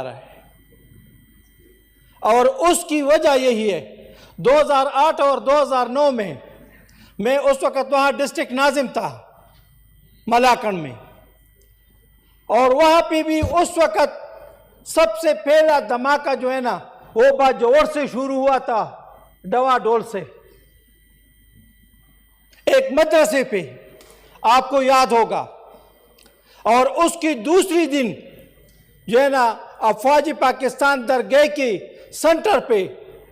رہا ہے اور اس کی وجہ یہی ہے 2008 اور 2009 میں اس وقت وہاں ڈسٹرکٹ ناظم تھا ملاکنڈ میں، اور وہاں پہ بھی اس وقت سب سے پہلا دھماکہ جو ہے نا وہ باجوڑ سے شروع ہوا تھا، ڈوا ڈول سے، ایک مدرسے پہ، آپ کو یاد ہوگا، اور اس کی دوسری دن جو ہے نا افواج پاکستان درگاہ کی سنٹر پہ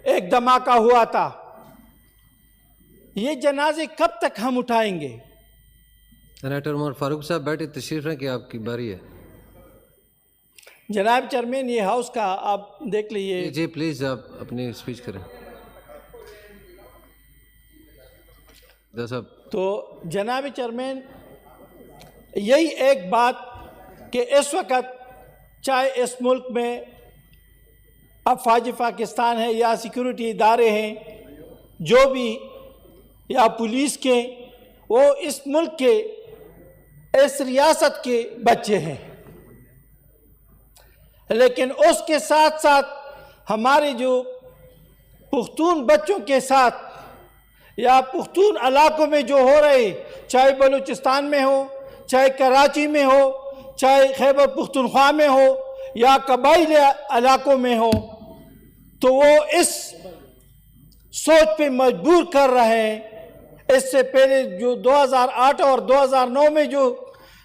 ایک دھماکہ ہوا تھا۔ یہ جنازے کب تک ہم اٹھائیں گے؟ سینیٹر عمر فاروق صاحب بیٹھے، تشریف رکھیں، آپ کی باری ہے۔ جناب چیئرمین، یہ ہاؤس کا آپ دیکھ لیجیے۔ جی پلیز آپ اپنی اسپیچ کریں صاحب۔ تو جناب چیئرمین، یہی ایک بات کہ اس وقت چاہے اس ملک میں افواج پاکستان ہے یا سیکورٹی ادارے ہیں جو بھی، یا پولیس کے، وہ اس ملک کے، اس ریاست کے بچے ہیں، لیکن اس کے ساتھ ساتھ ہمارے جو پختون بچوں کے ساتھ یا پختون علاقوں میں جو ہو رہے، چاہے بلوچستان میں ہو، چاہے کراچی میں ہو، چاہے خیبر پختونخوا میں ہو یا قبائلی علاقوں میں ہو، تو وہ اس سوچ پہ مجبور کر رہے ہیں۔ اس سے پہلے جو 2008 اور 2009 میں جو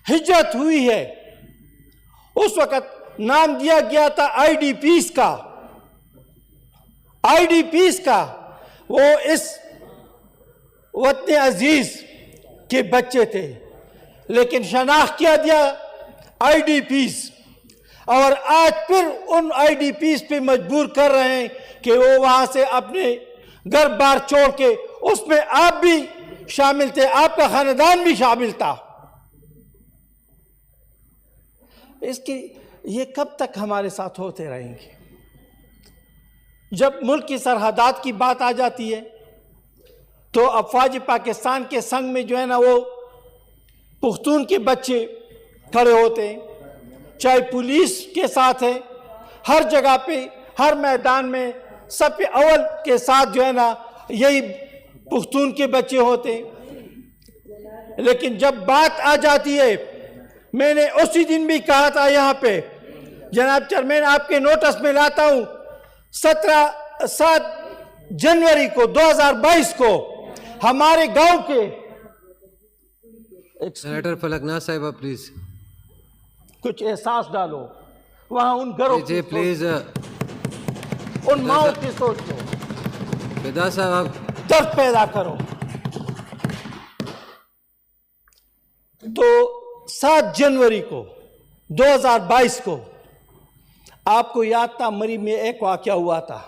ہجرت ہوئی ہے، اس وقت نام دیا گیا تھا آئی ڈی پیز کا، آئی ڈی پیز کا، وہ اس وطن عزیز کے بچے تھے، لیکن شناخت کیا دیا آئی ڈی پیز، اور آج پھر ان آئی ڈی پیز پہ مجبور کر رہے ہیں کہ وہ وہاں سے اپنے گھر بار چھوڑ کے، اس میں آپ بھی شامل تھے، آپ کا خاندان بھی شامل تھا۔ اس کی یہ کب تک ہمارے ساتھ ہوتے رہیں گے؟ جب ملک کی سرحدات کی بات آ جاتی ہے تو افواج پاکستان کے سنگ میں جو ہے نا وہ پختون کے بچے کھڑے ہوتے ہیں، چاہے پولیس کے ساتھ ہے، ہر جگہ پہ، ہر میدان میں سب پہ اول کے ساتھ جو ہے نا یہی پختون کے بچے ہوتے ہیں۔ لیکن جب بات آ جاتی ہے، میں نے اسی دن بھی کہا تھا یہاں پہ، جناب چیئرمین آپ کے نوٹس میں لاتا ہوں، 7 جنوری کو 2022 کو ہمارے گاؤں کے سینیٹر فلک ناز صاحبہ پلیز کچھ احساس ڈالو وہاں ان گھروں جی پلیز، ان ماؤں کی سوچ لو، فدا صاحب آپ درد پیدا کرو۔ تو 7 جنوری کو 2022 کو آپ کو یاد تھا مری میں ایک واقعہ ہوا تھا،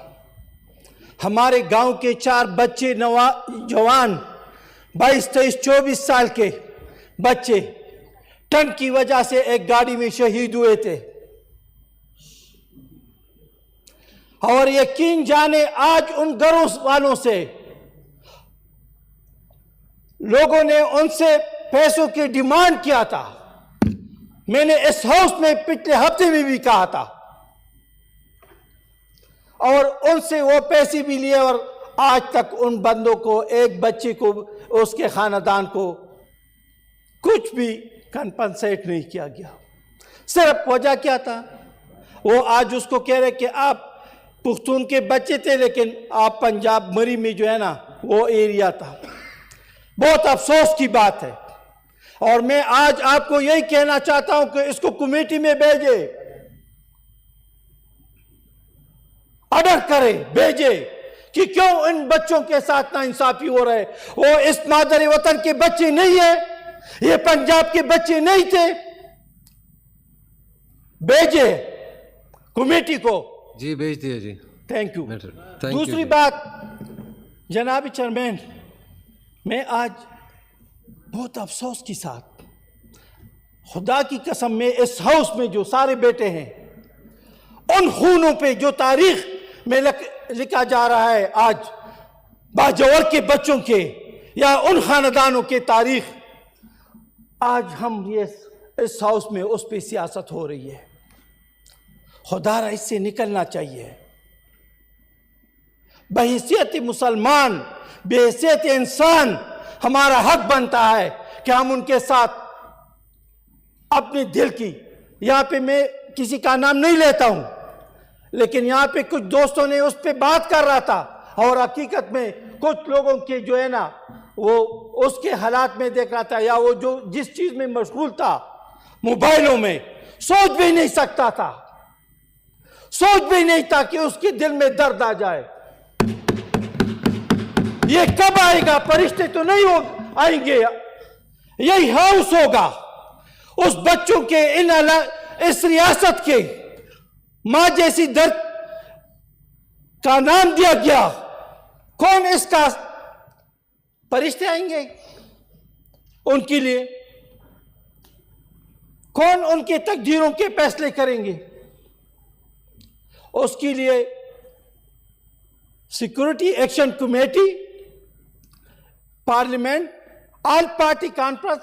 ہمارے گاؤں کے 4 بچے جوان 22 23 24 سال کے بچے ٹنک کی وجہ سے ایک گاڑی میں شہید ہوئے تھے، اور یقین جانے آج ان گھروں والوں سے لوگوں نے ان سے پیسوں کی ڈیمانڈ کیا تھا۔ میں نے اس ہاؤس میں پچھلے ہفتے میں بھی کہا تھا، اور ان سے وہ پیسے بھی لیے، اور آج تک ان بندوں کو، ایک بچے کو، اس کے خاندان کو کچھ بھی کمپنسیٹ نہیں کیا گیا۔ صرف وجہ کیا تھا؟ وہ آج اس کو کہہ رہے کہ آپ پختون کے بچے تھے، لیکن آپ پنجاب مری میں جو ہے نا وہ ایریا تھا۔ بہت افسوس کی بات ہے، اور میں آج آپ کو یہی کہنا چاہتا ہوں کہ اس کو کمیٹی میں بھیجے، آرڈر کرے، بھیجے کہ کیوں ان بچوں کے ساتھ ناانصافی ہو رہے۔ وہ اس مادر وطن کے بچے نہیں ہیں، یہ پنجاب کے بچے نہیں تھے، بھیجے کمیٹی کو۔ جی بھیج دیا جی، تھینک یو۔ Thank you دوسری جی۔ بات جناب چیئرمین، میں آج بہت افسوس کے ساتھ، خدا کی قسم، میں اس ہاؤس میں جو سارے بیٹے ہیں، ان خونوں پہ جو تاریخ میں لکھا جا رہا ہے آج باجوڑ کے بچوں کے یا ان خاندانوں کے تاریخ، آج ہم یہ اس ہاؤس میں اس پہ سیاست ہو رہی ہے۔ خدا را اس سے نکلنا چاہیے. بحیثیت مسلمان، بحیثیت انسان ہمارا حق بنتا ہے کہ ہم ان کے ساتھ اپنے دل کی، یہاں پہ میں کسی کا نام نہیں لیتا ہوں، لیکن یہاں پہ کچھ دوستوں نے اس پہ بات کر رہا تھا، اور حقیقت میں کچھ لوگوں کے جو ہے نا وہ اس کے حالات میں دیکھ رہا تھا، یا وہ جو جس چیز میں مشغول تھا موبائلوں میں، سوچ بھی نہیں سکتا تھا، سوچ بھی نہیں تھا کہ اس کے دل میں درد آ جائے. یہ کب آئے گا؟ فرشتے تو نہیں آئیں گے، یہی ہاؤس ہوگا. اس بچوں کے اس ریاست کے ماں جیسی درد کا نام دیا گیا، کون اس کا؟ فرشتے آئیں گے ان کے لیے؟ کون ان کے تقدیروں کے فیصلے کریں گے؟ اس کے لیے سیکورٹی ایکشن کمیٹی، پارلیمنٹ، آل پارٹی کانفرنس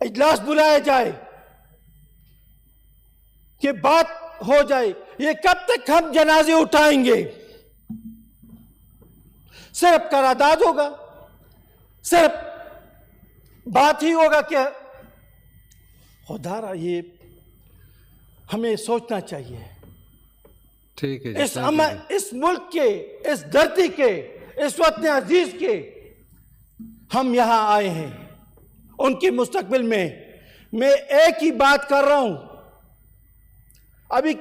اجلاس بلایا جائے کہ بات ہو جائے. یہ کب تک ہم جنازے اٹھائیں گے؟ صرف قرارداد ہوگا، صرف بات ہی ہوگا کہ خدا را یہ ہمیں سوچنا چاہیے. ٹھیک ہے اس ملک کے، اس دھرتی کے، اس وطن عزیز کے ہم یہاں آئے ہیں. ان کے مستقبل میں میں ایک ہی بات کر رہا ہوں. ابھی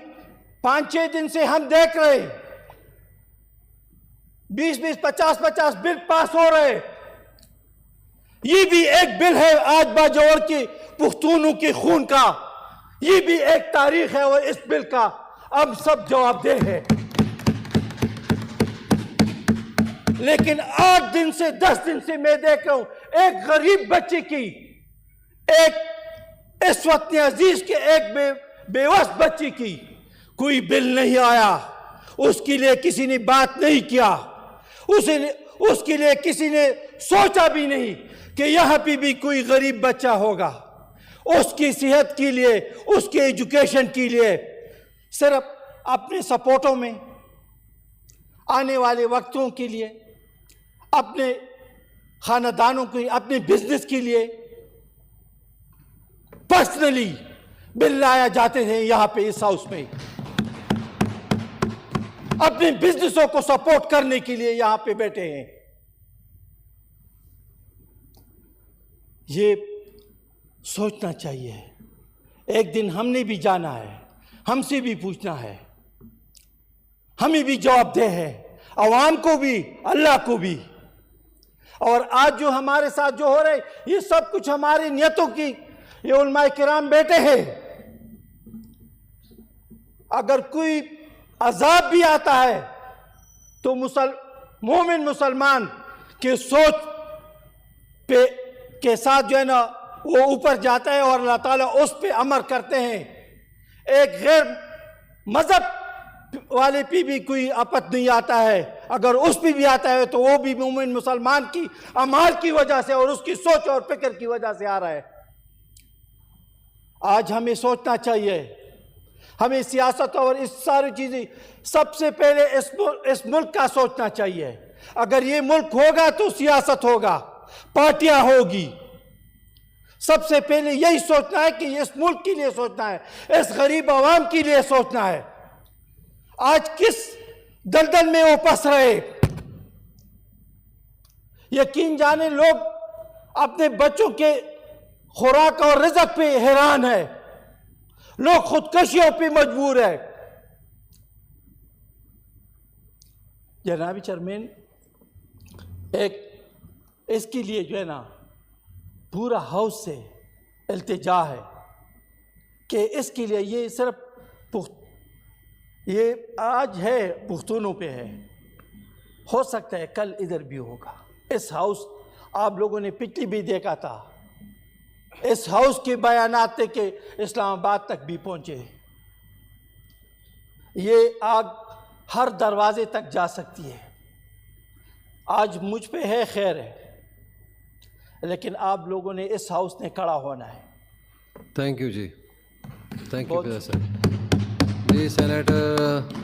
5-6 دن سے ہم دیکھ رہے 20-20 50-50 بل پاس ہو رہے. یہ بھی ایک بل ہے آج باجوڑ کی پختونوں کے خون کا، یہ بھی ایک تاریخ ہے، اور اس بل کا اب سب جواب دہ ہے. لیکن 8 دن سے 10 دن سے میں دیکھ رہا ہوں ایک غریب بچے کی، ایک اس وطن عزیز کے ایک بیوس بچی کی کوئی بل نہیں آیا. اس کے لیے کسی نے بات نہیں کیا، اس کے لیے کسی نے سوچا بھی نہیں کہ یہاں پہ بھی کوئی غریب بچہ ہوگا. اس کی صحت کے لیے، اس کے ایجوکیشن کے لیے صرف اپنے سپورٹوں میں، آنے والے وقتوں کے لیے، اپنے خاندانوں کے، اپنے بزنس کے لیے پرسنلی بل لایا جاتے ہیں. یہاں پہ اس ہاؤس میں اپنے بزنسوں کو سپورٹ کرنے کے لیے یہاں پہ بیٹھے ہیں. یہ سوچنا چاہیے ایک دن ہم نے بھی جانا ہے، ہم سے بھی پوچھنا ہے، ہمیں بھی جواب دہ ہے، عوام کو بھی، اللہ کو بھی. اور آج جو ہمارے ساتھ جو ہو رہے یہ سب کچھ ہماری نیتوں کی، یہ علماء کرام بیٹے ہیں. اگر کوئی عذاب بھی آتا ہے تو مومن مسلمان کے سوچ پہ کے ساتھ جو ہے نا وہ اوپر جاتا ہے، اور اللہ تعالیٰ اس پہ امر کرتے ہیں. ایک غیر مذہب والے پہ بھی کوئی آفت نہیں آتا ہے، اگر اس پہ بھی آتا ہے تو وہ بھی مومن مسلمان کی اعمال کی وجہ سے اور اس کی سوچ اور فکر کی وجہ سے آ رہا ہے. آج ہمیں سوچنا چاہیے، ہمیں سیاست اور اس ساری چیزیں سب سے پہلے اس ملک کا سوچنا چاہیے. اگر یہ ملک ہوگا تو سیاست ہوگا، پارٹیاں ہوگی. سب سے پہلے یہی سوچنا ہے کہ اس ملک کے لیے سوچنا ہے، اس غریب عوام کے لیے سوچنا ہے. آج کس دلدل میں وہ پس رہے، یقین جانے لوگ اپنے بچوں کے خوراک اور رزق پہ حیران ہے، لوگ خودکشیوں پہ مجبور ہے. جناب چیئرمین، ایک اس کے لیے جو ہے نا پورا ہاؤس سے التجا ہے کہ اس کے لیے یہ صرف یہ آج ہے پختونوں پہ ہے، ہو سکتا ہے کل ادھر بھی ہوگا. اس ہاؤس آپ لوگوں نے پچھلی بھی دیکھا تھا، اس ہاؤس کے بیانات تھے کہ اسلام آباد تک بھی پہنچے. یہ آگ ہر دروازے تک جا سکتی ہے. آج مجھ پہ ہے، خیر ہے، لیکن آپ لوگوں نے اس ہاؤس نے کھڑا ہونا ہے. تھینک یو جی، تھینک یو صاحب. جی سینیٹر